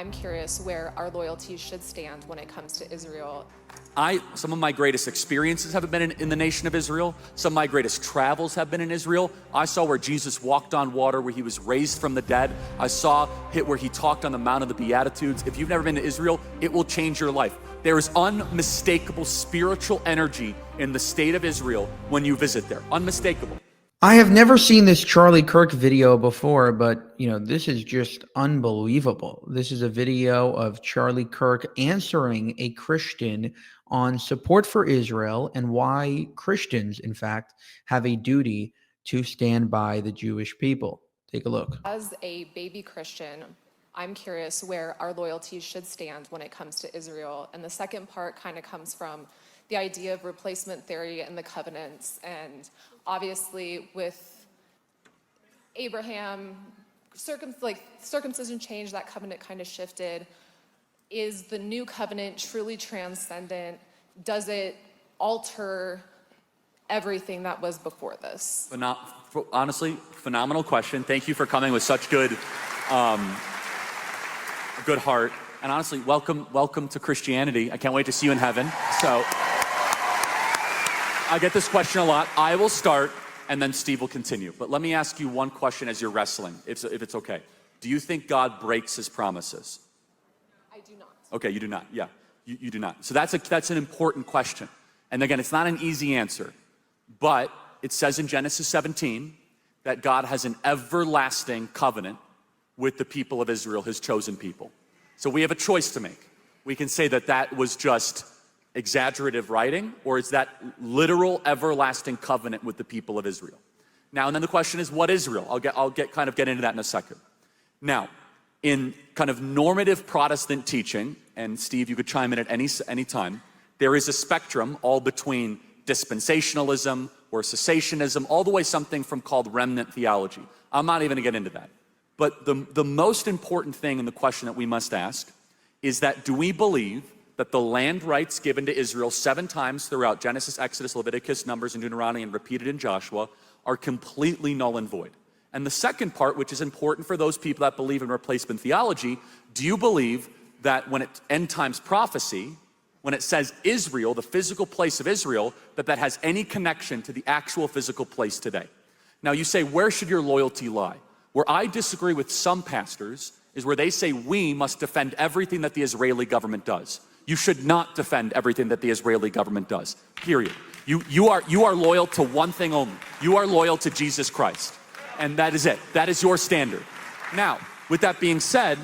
I'm curious where our loyalties should stand when it comes to Israel. Some of my greatest experiences have been in the nation of Israel. Some of my greatest travels have been in Israel. I saw where Jesus walked on water, where he was raised from the dead. I saw where he talked on the Mount of the Beatitudes. If you've never been to Israel, it will change your life. There is unmistakable spiritual energy in the state of Israel when you visit there. Unmistakable. I have never seen this Charlie Kirk video before, but this is just unbelievable. This is a video of Charlie Kirk answering a Christian on support for Israel and why Christians, in fact, have a duty to stand by the Jewish people. Take a look. As a baby Christian, I'm curious where our loyalties should stand when it comes to Israel. And the second part kind of comes from the idea of replacement theory and the covenants. And obviously with Abraham, circumcision changed, that covenant kind of shifted. Is the new covenant truly transcendent? Does it alter everything that was before this? Honestly, phenomenal question. Thank you for coming with such good heart. And honestly, welcome to Christianity. I can't wait to see you in heaven. So I get this question a lot. I will start, and then Steve will continue. But let me ask you one question as you're wrestling, if it's okay. Do you think God breaks his promises? I do not. Okay, you do not. Yeah, you do not. So that's an important question. And again, it's not an easy answer. But it says in Genesis 17 that God has an everlasting covenant with the people of Israel, his chosen people. So we have a choice to make. We can say that was just exaggerative writing, or is that literal everlasting covenant with the people of Israel? Now, and then the question is, what Israel? I'll get into that in a second. Now, in kind of normative Protestant teaching, and Steve, you could chime in at any time, there is a spectrum all between dispensationalism or cessationism, all the way something from called remnant theology. I'm not even gonna get into that. But the most important thing in the question that we must ask is that, do we believe that the land rights given to Israel 7 times throughout Genesis, Exodus, Leviticus, Numbers, and Deuteronomy, and repeated in Joshua, are completely null and void? And the second part, which is important for those people that believe in replacement theology, do you believe that when end times prophecy, when it says Israel, the physical place of Israel, that has any connection to the actual physical place today? Now you say, where should your loyalty lie? Where I disagree with some pastors is where they say we must defend everything that the Israeli government does. You should not defend everything that the Israeli government does, period. You are loyal to one thing only. You are loyal to Jesus Christ. And that is it. That is your standard. Now, with that being said,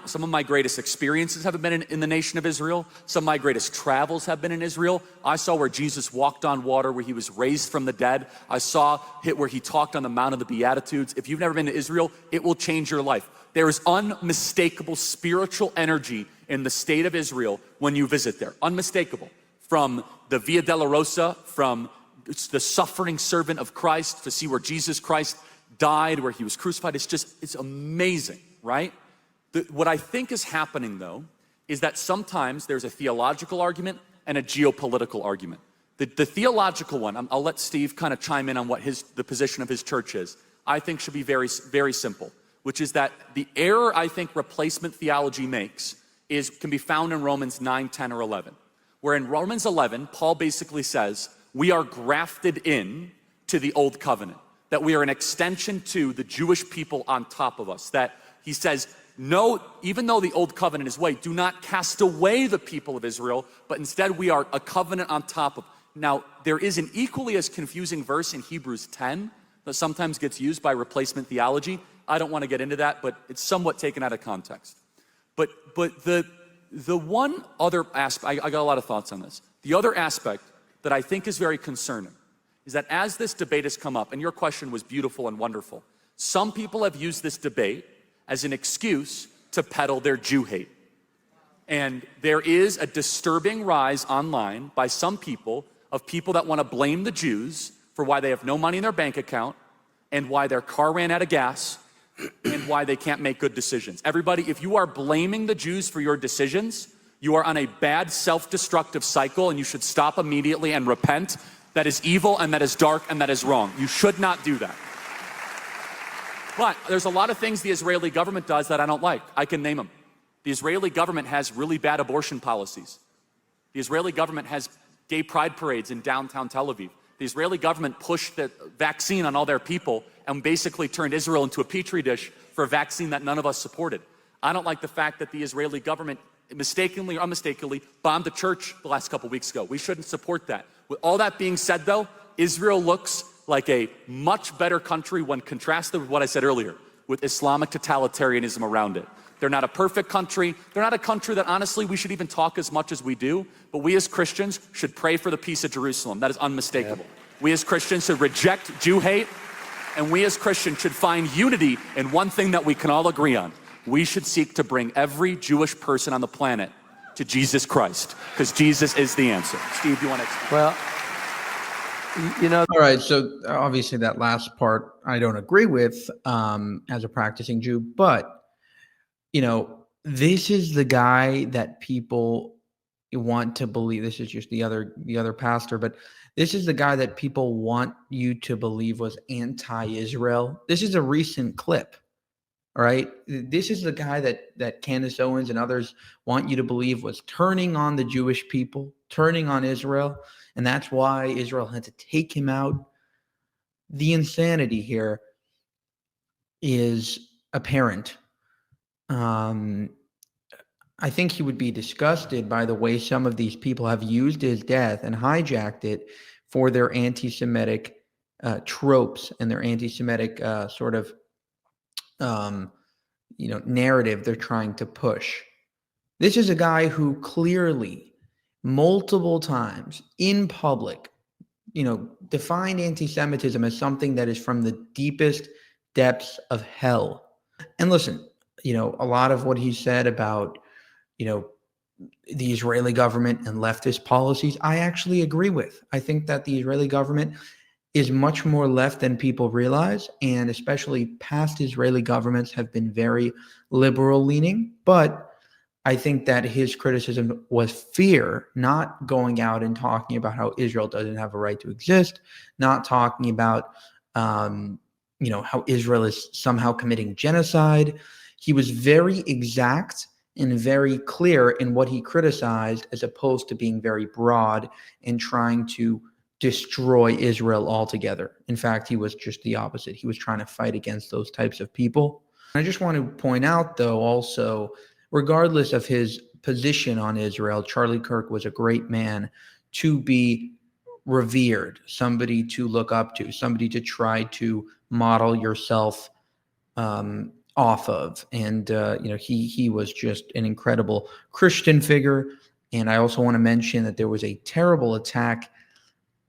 some of my greatest experiences have been in the nation of Israel. Some of my greatest travels have been in Israel. I saw where Jesus walked on water, where he was raised from the dead. I saw where he talked on the Mount of the Beatitudes. If you've never been to Israel, it will change your life. There is unmistakable spiritual energy in the state of Israel when you visit there. Unmistakable. From the Via Dolorosa, from the suffering servant of Christ, to see where Jesus Christ died, where he was crucified. It's amazing, right? What I think is happening, though, is that sometimes there's a theological argument and a geopolitical argument. The theological one, I'll let Steve kind of chime in on what the position of his church is, I think should be very, very simple, which is that the error I think replacement theology makes can be found in Romans 9, 10, or 11. Where in Romans 11, Paul basically says, we are grafted in to the old covenant, that we are an extension to the Jewish people on top of us, that he says, no, even though the old covenant is way, do not cast away the people of Israel, but instead we are a covenant on top of. Now, there is an equally as confusing verse in Hebrews 10 that sometimes gets used by replacement theology. I don't want to get into that, but it's somewhat taken out of context. But the one other aspect, I got a lot of thoughts on this. The other aspect that I think is very concerning is that as this debate has come up, and your question was beautiful and wonderful, some people have used this debate as an excuse to peddle their Jew hate. And there is a disturbing rise online by some people of people that want to blame the Jews for why they have no money in their bank account and why their car ran out of gas and why they can't make good decisions. Everybody, if you are blaming the Jews for your decisions, you are on a bad self-destructive cycle and you should stop immediately and repent. That is evil and that is dark and that is wrong. You should not do that. But there's a lot of things the Israeli government does that I don't like. I can name them. The Israeli government has really bad abortion policies. The Israeli government has gay pride parades in downtown Tel Aviv. The Israeli government pushed the vaccine on all their people and basically turned Israel into a petri dish for a vaccine that none of us supported. I don't like the fact that the Israeli government mistakenly or unmistakably bombed the church the last couple weeks ago. We shouldn't support that. With all that being said, though, Israel looks like a much better country when contrasted with what I said earlier, with Islamic totalitarianism around it. They're not a perfect country. They're not a country that, honestly, we should even talk as much as we do. But we as Christians should pray for the peace of Jerusalem. That is unmistakable. We as Christians should reject Jew hate. And we as Christians should find unity in one thing that we can all agree on. We should seek to bring every Jewish person on the planet to Jesus Christ, because Jesus is the answer. Steve, you want to explain? Well, All right, so obviously that last part I don't agree with as a practicing Jew, but this is the guy that people want to believe. This is just the other pastor, but this is the guy that people want you to believe was anti-Israel. This is a recent clip. All right. This is the guy that Candace Owens and others want you to believe was turning on the Jewish people, turning on Israel. And that's why Israel had to take him out. The insanity here is apparent. I think he would be disgusted by the way some of these people have used his death and hijacked it for their anti-Semitic tropes and their anti-Semitic sort of narrative they're trying to push. This is a guy who clearly, multiple times in public, defined anti-Semitism as something that is from the deepest depths of hell. And listen, a lot of what he said about, the Israeli government and leftist policies, I actually agree with. I think that the Israeli government is much more left than people realize, and especially past Israeli governments have been very liberal leaning. But I think that his criticism was fear, not going out and talking about how Israel doesn't have a right to exist, not talking about how Israel is somehow committing genocide. He was very exact and very clear in what he criticized, as opposed to being very broad and trying to destroy Israel altogether. In fact, he was just the opposite. He was trying to fight against those types of people. I just want to point out, though, also, regardless of his position on Israel, Charlie Kirk was a great man to be revered, somebody to look up to, somebody to try to model yourself off of. And, he was just an incredible Christian figure. And I also want to mention that there was a terrible attack,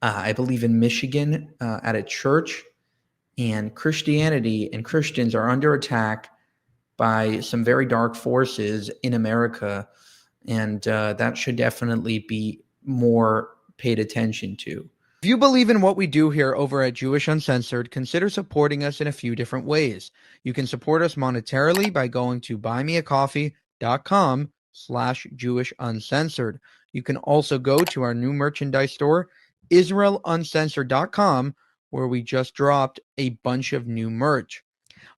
I believe in Michigan, at a church, and Christianity and Christians are under attack by some very dark forces in America. And that should definitely be more paid attention to. If you believe in what we do here over at Jewish Uncensored, consider supporting us in a few different ways. You can support us monetarily by going to buymeacoffee.com/Jewish Uncensored. You can also go to our new merchandise store, IsraelUncensored.com, where we just dropped a bunch of new merch.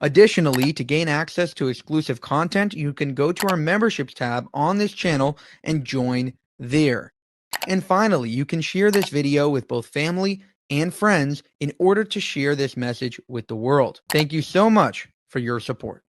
Additionally, to gain access to exclusive content, you can go to our memberships tab on this channel and join there. And finally, you can share this video with both family and friends in order to share this message with the world. Thank you so much for your support.